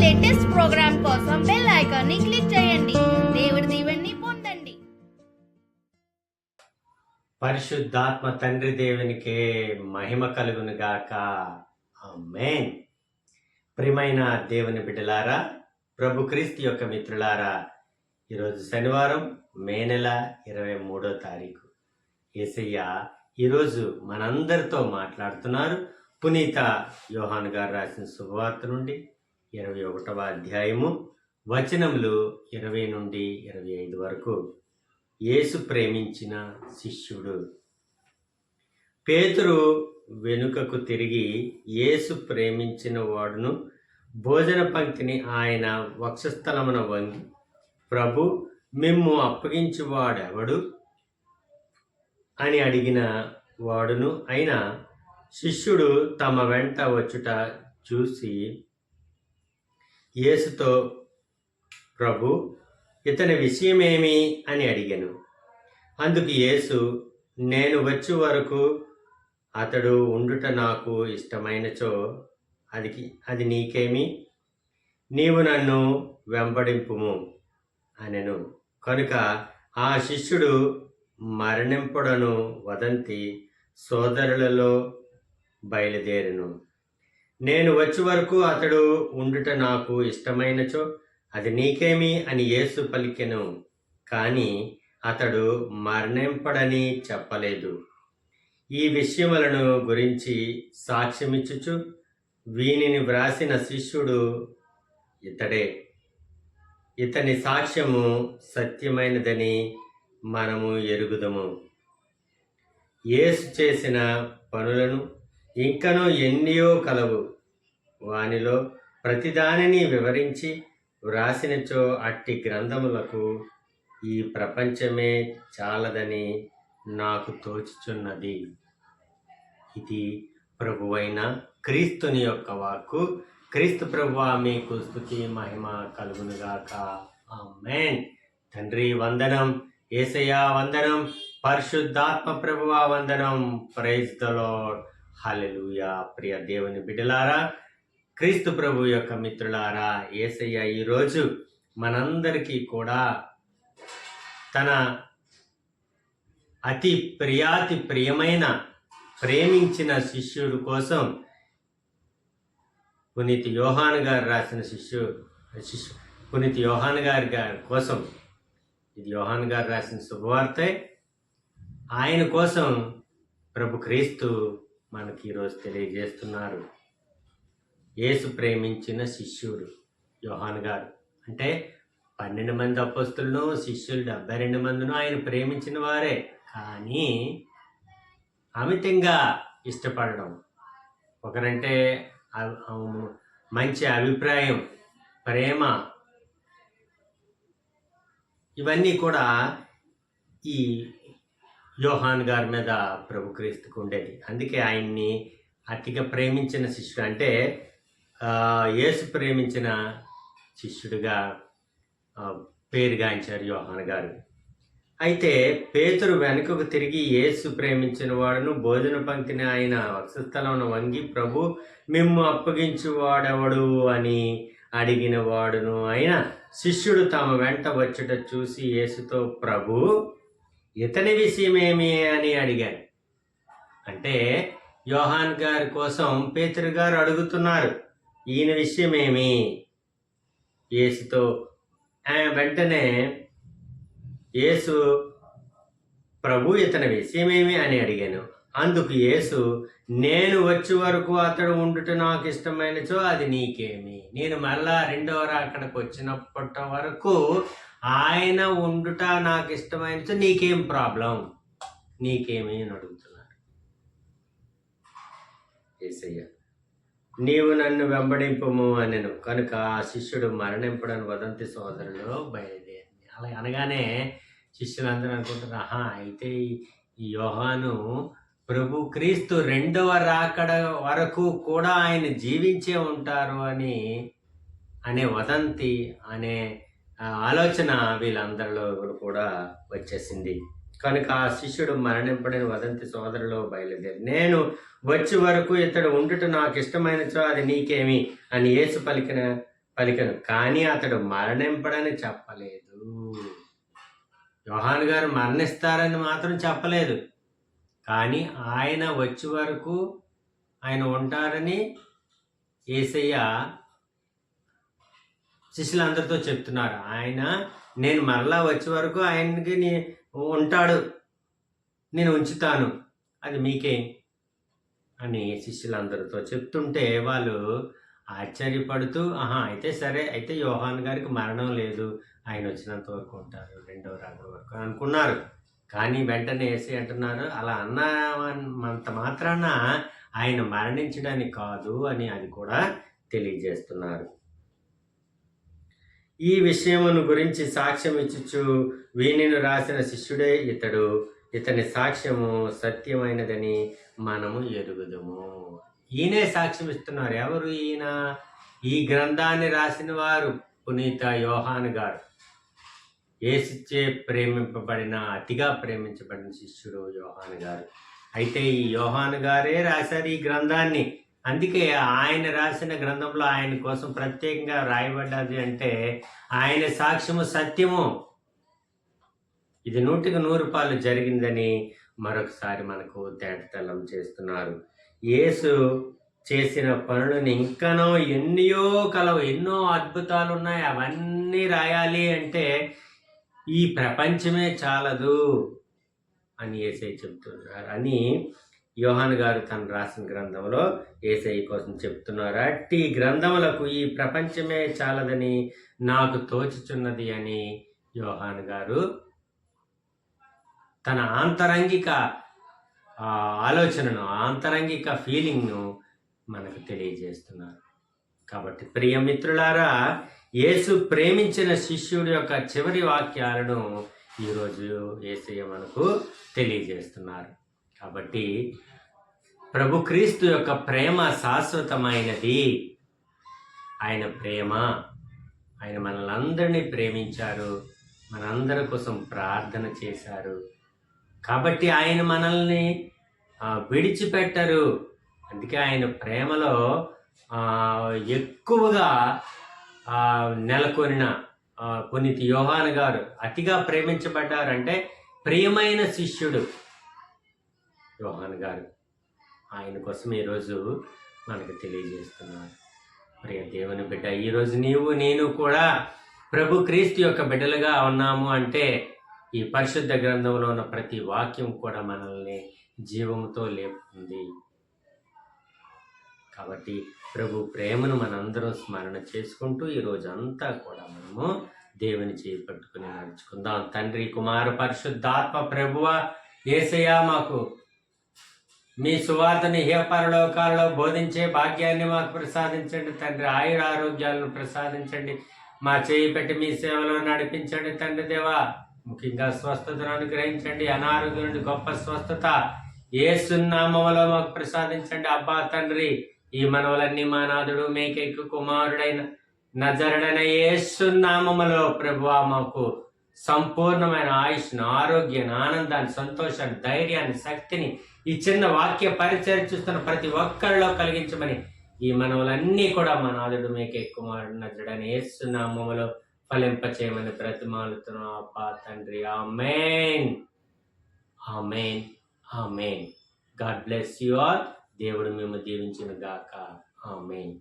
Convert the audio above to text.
Latest programme కోసం bell icon ని click చేయండి. దేవుడి దీవెనని పొందండి. పరిశుద్ధాత్మ తండ్రి దేవునికే మహిమ కలుగును గాక. ఆమేన్. ప్రియమైన దేవుని బిడ్డలారా, ప్రభు క్రీస్తు యొక్క మిత్రులారా, ఈరోజు శనివారం మే నెల 23వ తారీఖు. యేసయ్య ఈరోజు మనందరితో మాట్లాడుతున్నారు. పునీత యోహాను గారు రాసిన శుభవార్త నుండి 21వ అధ్యాయము వచనములు 20 నుండి 25 వరకు. యేసు ప్రేమించిన శిష్యుడు. పేతురు వెనుకకు తిరిగి యేసు ప్రేమించిన వాడును భోజన పంక్తిని ఆయన వక్షస్థలమున వంగి, ప్రభు, మిమ్ము అప్పగించువాడెవడు అని అడిగిన వాడును అయిన శిష్యుడు తమ వెంట వచ్చుట చూసి యేసుతో, ప్రభు, ఇతని విషయమేమి అని అడిగాను. అందుకు యేసు, నేను వచ్చే వరకు అతడు ఉండుట నాకు ఇష్టమైనచో అది నీకేమి, నీవు నన్ను వెంబడింపుము అనెను. కనుక ఆ శిష్యుడు మరణింపుడను వదంతి సోదరులలో బయలుదేరెను. నేను వచ్చే వరకు అతడు ఉండుట నాకు ఇష్టమైనచో అది నీకేమి అని యేసు పలికెను. కానీ అతడు మరణింపడని చెప్పలేదు. ఈ విషయములను గురించి సాక్ష్యమిచ్చుచు వీనిని వ్రాసిన శిష్యుడు ఇతడే. ఇతని సాక్ష్యము సత్యమైనదని మనము ఎరుగుదము. యేసు చేసిన పనులను ఇంకనూ ఎన్నో కలవు. వానిలో ప్రతిదానిని వివరించి వ్రాసినచో అట్టి గ్రంథములకు ఈ ప్రపంచమే చాలదని నాకు తోచుచున్నది. ఇది ప్రభువైన క్రీస్తుని యొక్క వాక్కు. క్రీస్తు ప్రభువా, మీకు స్తుతి మహిమ కలుగునుగాక. ఆమేన్. తండ్రి వందనం, యేసయ్యా వందనం, పరిశుద్ధాత్మ ప్రభువా వందనం. Praise the Lord. హల్లెలూయా. ప్రియ దేవుని బిడ్డలారా, క్రీస్తు ప్రభు యొక్క మిత్రులారా, యేసయ్య ఈరోజు మనందరికీ కూడా తన అతి ప్రియమైన ప్రేమించిన శిష్యుడు కోసం పునీత యోహాను గారు రాసిన పునీత యోహాను గారి కోసం, ఇది యోహాను గారు రాసిన శుభవార్తే. ఆయన కోసం ప్రభు క్రీస్తు మనకి ఈరోజు తెలియజేస్తున్నారు. యేసు ప్రేమించిన శిష్యుడు యోహాను గారు. అంటే 12 మంది అపోస్తులను, శిష్యులు 72 మందిను ఆయన ప్రేమించిన వారే. కానీ అమితంగా ఇష్టపడడం, ఒకరంటే మంచి అభిప్రాయం, ప్రేమ, ఇవన్నీ కూడా ఈ యోహాను గారి మీద ప్రభు క్రీస్తుకు ఉండేది. అందుకే ఆయన్ని అతిగా ప్రేమించిన శిష్యుడు, అంటే యేసు ప్రేమించిన శిష్యుడిగా పేరుగాంచారు యోహాను గారు. అయితే పేతురు వెనుకకు తిరిగి యేసు ప్రేమించిన వాడును భోజన పంక్తిని ఆయన వక్షస్థలమున వంగి, ప్రభు, మిమ్ము అప్పగించువాడెవడు అని అడిగిన వాడును అయిన శిష్యుడు తమ వెంట వచ్చుట చూసి యేసుతో, ప్రభు, ఇతని విషయమేమి అని అడిగారు. అంటే యోహాను గారి కోసం పేతురు గారు అడుగుతున్నారు, ఈయన విషయమేమి? యేసుతో వెంటనే యేసు, ప్రభు, ఇతని విషయమేమి అని అడిగాను. అందుకు యేసు, నేను వచ్చే వరకు అతడు ఉండుట నాకు ఇష్టమైనచో అది నీకేమి, నేను మళ్ళా రెండవ రాకడకు వచ్చినప్పటి వరకు ఆయన ఉండుట నాకు ఇష్టమైనచో నీకేం ప్రాబ్లం, నీకేమి అని అడుగుతున్నారు. యేసయ్య, నీవు నన్ను వెంబడింపుము అనెను. కనుక ఆ శిష్యుడు మరణింపడని వదంతి సోదరులు బయలుదేరి. అలా అనగానే శిష్యులందరూ అనుకుంటారు, అయితే ఈ యోహాను ప్రభు క్రీస్తు రెండవ రాకడ వరకు కూడా ఆయన జీవించే ఉంటారు అనే వదంతి, అనే ఆలోచన వీళ్ళందరిలో కూడా వచ్చేసింది. కనుక ఆ శిష్యుడు మరణింపడని వదంతి సోదరులో బయలుదేరి, నేను వచ్చే వరకు ఇతడు ఉండుట నాకు ఇష్టమైనచో అది నీకేమి అని యేసు పలికెను, కానీ అతడు మరణింపడని చెప్పలేదు. యోహాను గారు మరణిస్తారని మాత్రం చెప్పలేదు, కానీ ఆయన వచ్చే వరకు ఆయన ఉంటారని యేసయ్య శిష్యులందరితో చెప్తున్నారు. నేను మరలా వచ్చే వరకు ఆయనకి ఉంటాడు, నేను ఉంచుతాను, అది మీకే అని శిష్యులందరితో చెప్తుంటే వాళ్ళు ఆశ్చర్యపడుతూ, అయితే సరే, అయితే యోహాను గారికి మరణం లేదు, ఆయన వచ్చినంత వరకు ఉంటారు, రెండవ రాకడ వరకు అనుకున్నారు. కానీ వెంటనే యేసయ్య అంటున్నారు, అలా అన్నంత మాత్రాన ఆయన మరణించడానికి కాదు అని అది కూడా తెలియజేస్తున్నారు. ఈ విషయమును గురించి సాక్ష్యం ఇచ్చుచు వీనిని రాసిన శిష్యుడే ఇతడు, ఇతని సాక్ష్యము సత్యమైనదని మనము ఎరుగుదుము. ఈయనే సాక్ష్యం ఇస్తున్నారు. ఎవరు ఈయన? ఈ గ్రంథాన్ని రాసిన వారు పునీత యోహాను గారు. యేసుచే అతిగా ప్రేమించబడిన శిష్యుడు యోహాను గారు. అయితే ఈ యోహాను గారే రాశారు ఈ గ్రంథాన్ని. అందుకే ఆయన రాసిన గ్రంథంలో ఆయన కోసం ప్రత్యేకంగా రాయబడ్డది అంటే ఆయన సాక్ష్యము సత్యము. ఇది 100% జరిగిందని మరొకసారి మనకు తేటతెల్లం చేస్తున్నారు. యేసు చేసిన పనులను ఇంకనో ఎన్నో అద్భుతాలు ఉన్నాయి, అవన్నీ రాయాలి అంటే ఈ ప్రపంచమే చాలదు అని యేసయ్య చెప్తున్నారు అని యోహాను గారు తను రాసిన గ్రంథంలో యేసయ్య కోసం చెప్తున్నారు. అట్టి గ్రంథములకు ఈ ప్రపంచమే చాలదని నాకు తోచుచున్నది అని యోహాను గారు తన ఆంతరంగిక ఆలోచనను, ఆంతరంగిక ఫీలింగ్ను మనకు తెలియజేస్తున్నారు. కాబట్టి ప్రియ మిత్రులారా, యేసు ప్రేమించిన శిష్యుడి యొక్క చివరి వాక్యాలను ఈరోజు యేసయ్య మనకు తెలియజేస్తున్నారు. కాబట్టి ప్రభు క్రీస్తు యొక్క ప్రేమ శాశ్వతమైనది. ఆయన ప్రేమ, ఆయన మనల్ని అందరినీ ప్రేమించారు, మనందరి కోసం ప్రార్థన చేశారు. కాబట్టి ఆయన మనల్ని విడిచిపెట్టరు. అందుకే ఆయన ప్రేమలో ఎక్కువగా నెలకొనిన పునీత యోహాను గారు అతిగా ప్రేమించబడ్డారంటే ప్రియమైన శిష్యుడు యోహాను గారు. ఆయన కోసం ఈరోజు మనకు తెలియజేస్తున్నారు. ప్రియ దేవుని బిడ్డ, ఈరోజు నేను కూడా ప్రభు క్రీస్తు యొక్క బిడ్డలుగా ఉన్నాము అంటే ఈ పరిశుద్ధ గ్రంథంలో ఉన్న ప్రతి వాక్యం కూడా మనల్ని జీవంతో లేపుతుంది. కాబట్టి ప్రభు ప్రేమను మనందరం స్మరణ చేసుకుంటూ ఈరోజు అంతా కూడా మనము దేవుని చేయి పట్టుకుని నడుచుకుందాం. తండ్రి, కుమార, పరిశుద్ధాత్మ ప్రభువ యేసయ్య, మాకు మీ సువార్తని పరలోకాలలో బోధించే భాగ్యాన్ని మాకు ప్రసాదించండి తండ్రి. ఆయుర ఆరోగ్యాలను ప్రసాదించండి. మా చేయి పెట్టి మీ సేవలో నడిపించండి తండ్రి దేవా. ముఖ్యంగా స్వస్థతను అనుగ్రహించండి. అనారోగ్యం నుండి గొప్ప స్వస్థత యేసు నామములో మాకు ప్రసాదించండి. అబ్బా తండ్రి, ఈ మనవలన్నీ మా నాథుడు మేకైకు కుమారుడైన నజరుడైన యేసు నామములో ప్రభువా మాకు సంపూర్ణమైన ఆయుష్ను, ఆరోగ్యాన్ని, ఆనందాన్ని, సంతోషాన్ని, ధైర్యాన్ని, శక్తిని ఈ చిన్న వాక్య పరిచయం చూస్తున్న ప్రతి ఒక్కరిలో కలిగించమని ఈ మనవలన్నీ కూడా మా నాథుడు మేకే కుమారుడు నజరుడైన యేసు నామములో ఫలింపచేయమని బ్రతిమాలుతున్నాం అబ్బా తండ్రి. Amen, amen, amen. God bless you all. దేవుడు మేము దీవించిన గాక. ఆమేన్.